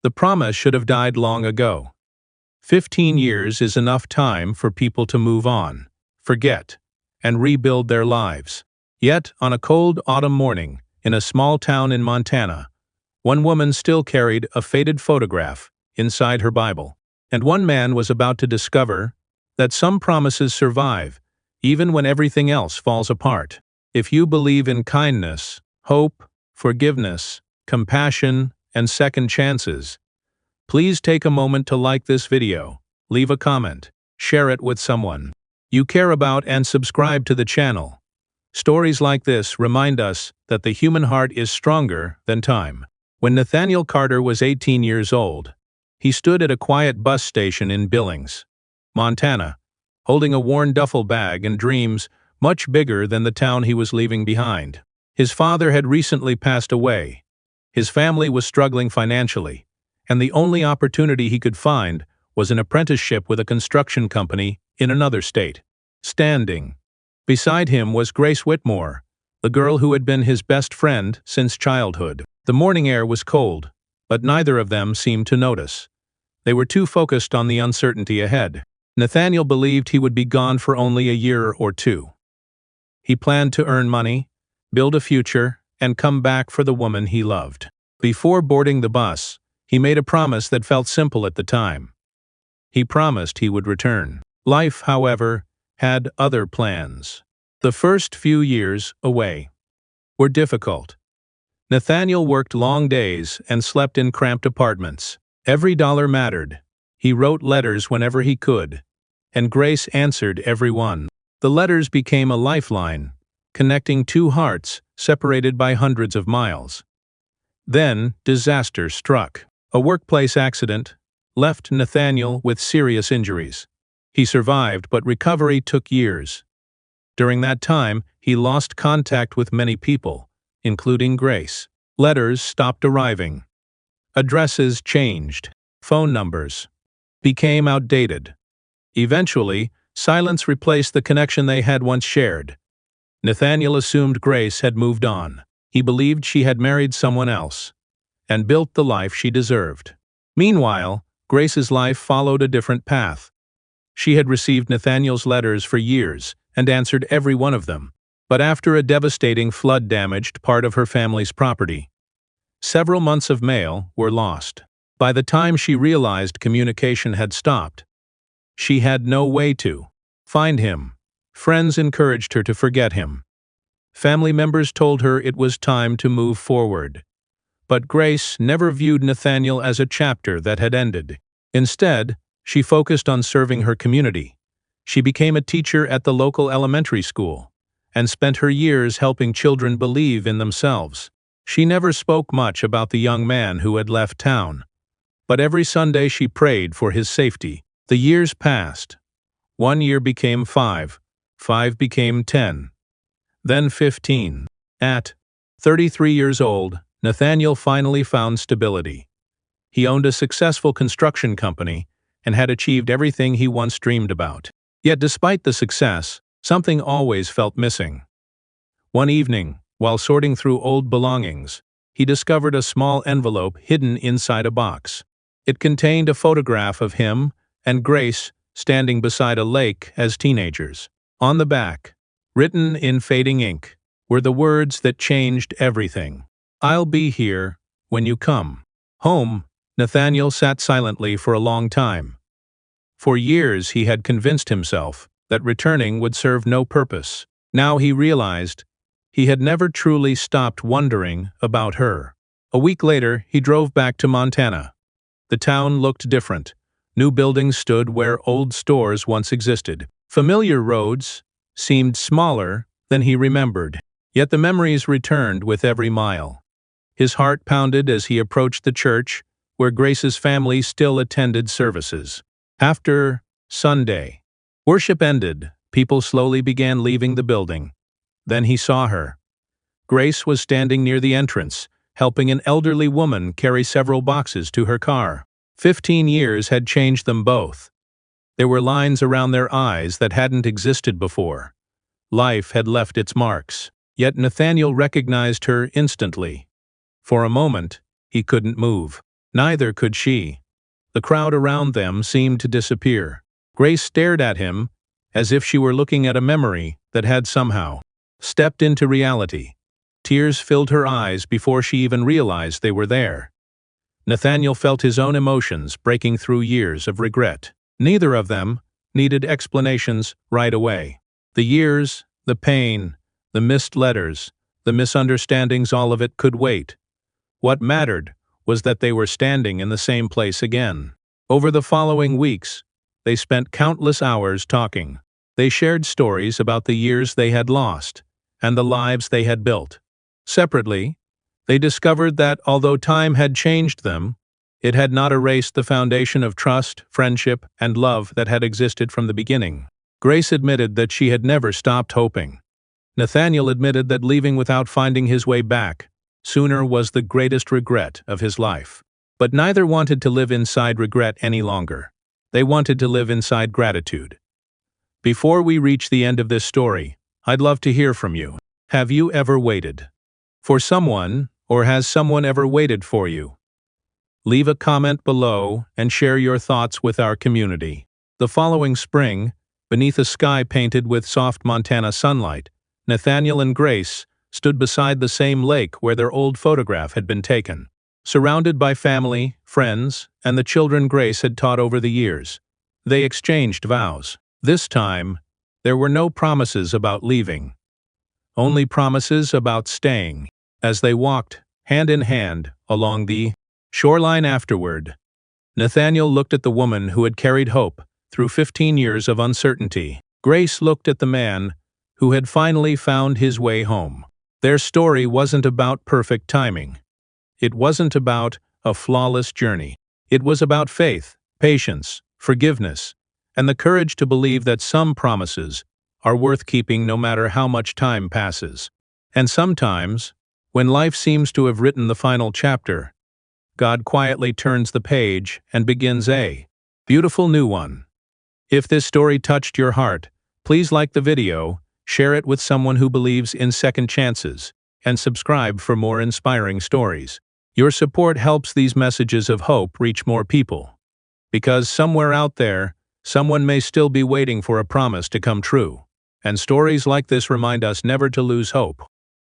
The promise should have died long ago. 15 years is enough time for people to move on, forget, and rebuild their lives. Yet, on a cold autumn morning, in a small town in Montana, one woman still carried a faded photograph inside her Bible, and one man was about to discover that some promises survive, even when everything else falls apart. If you believe in kindness, hope, forgiveness, compassion, and second chances, please take a moment to like this video, leave a comment, share it with someone you care about, and subscribe to the channel. Stories like this remind us that the human heart is stronger than time. When Nathaniel Carter was 18 years old, he stood at a quiet bus station in Billings, Montana, holding a worn duffel bag and dreams much bigger than the town he was leaving behind. His father had recently passed away. His family was struggling financially, and the only opportunity he could find was an apprenticeship with a construction company in another state. Standing beside him was Grace Whitmore, the girl who had been his best friend since childhood. The morning air was cold, but neither of them seemed to notice. They were too focused on the uncertainty ahead. Nathaniel believed he would be gone for only a year or two. He planned to earn money, build a future, and come back for the woman he loved. Before boarding the bus, he made a promise that felt simple at the time. He promised he would return. Life, however, had other plans. The first few years away were difficult. Nathaniel worked long days and slept in cramped apartments. Every dollar mattered. He wrote letters whenever he could, and Grace answered every one. The letters became a lifeline, connecting two hearts separated by hundreds of miles. Then, disaster struck. A workplace accident left Nathaniel with serious injuries. He survived, but recovery took years. During that time, he lost contact with many people, including Grace. Letters stopped arriving. Addresses changed. Phone numbers became outdated. Eventually, silence replaced the connection they had once shared. Nathaniel assumed Grace had moved on. He believed she had married someone else and built the life she deserved. Meanwhile, Grace's life followed a different path. She had received Nathaniel's letters for years and answered every one of them. But after a devastating flood damaged part of her family's property, several months of mail were lost. By the time she realized communication had stopped, she had no way to find him. Friends encouraged her to forget him. Family members told her it was time to move forward. But Grace never viewed Nathaniel as a chapter that had ended. Instead, she focused on serving her community. She became a teacher at the local elementary school and spent her years helping children believe in themselves. She never spoke much about the young man who had left town, but every Sunday she prayed for his safety. The years passed. 1 year became 5, 5 became 10, then 15. At 33 years old, Nathaniel finally found stability. He owned a successful construction company and had achieved everything he once dreamed about. Yet despite the success, something always felt missing. One evening, while sorting through old belongings, he discovered a small envelope hidden inside a box. It contained a photograph of him and Grace standing beside a lake as teenagers. On the back, written in fading ink, were the words that changed everything. "I'll be here when you come." Home, Nathaniel sat silently for a long time. For years he had convinced himself that returning would serve no purpose. Now he realized he had never truly stopped wondering about her. A week later, he drove back to Montana. The town looked different. New buildings stood where old stores once existed. Familiar roads seemed smaller than he remembered. Yet the memories returned with every mile. His heart pounded as he approached the church where Grace's family still attended services. After Sunday worship ended, people slowly began leaving the building. Then he saw her. Grace was standing near the entrance, helping an elderly woman carry several boxes to her car. 15 years had changed them both. There were lines around their eyes that hadn't existed before. Life had left its marks. Yet Nathaniel recognized her instantly. For a moment, he couldn't move. Neither could she. The crowd around them seemed to disappear. Grace stared at him, as if she were looking at a memory that had somehow stepped into reality. Tears filled her eyes before she even realized they were there. Nathaniel felt his own emotions breaking through years of regret. Neither of them needed explanations right away. The years, the pain, the missed letters, the misunderstandings, all of it could wait. What mattered was that they were standing in the same place again. Over the following weeks, they spent countless hours talking. They shared stories about the years they had lost and the lives they had built. Separately, they discovered that although time had changed them, it had not erased the foundation of trust, friendship, and love that had existed from the beginning. Grace admitted that she had never stopped hoping. Nathaniel admitted that leaving without finding his way back sooner was the greatest regret of his life. But neither wanted to live inside regret any longer. They wanted to live inside gratitude. Before we reach the end of this story, I'd love to hear from you. Have you ever waited for someone, or has someone ever waited for you? Leave a comment below and share your thoughts with our community. The following spring, beneath a sky painted with soft Montana sunlight, Nathaniel and Grace stood beside the same lake where their old photograph had been taken. Surrounded by family, friends, and the children Grace had taught over the years, they exchanged vows. This time, there were no promises about leaving, only promises about staying. As they walked, hand in hand, along the shoreline afterward, Nathaniel looked at the woman who had carried hope through 15 years of uncertainty. Grace looked at the man who had finally found his way home. Their story wasn't about perfect timing. It wasn't about a flawless journey. It was about faith, patience, forgiveness, and the courage to believe that some promises are worth keeping no matter how much time passes. And sometimes, when life seems to have written the final chapter, God quietly turns the page and begins a beautiful new one. If this story touched your heart, please like the video, share it with someone who believes in second chances, and subscribe for more inspiring stories. Your support helps these messages of hope reach more people. Because somewhere out there, someone may still be waiting for a promise to come true. And stories like this remind us never to lose hope.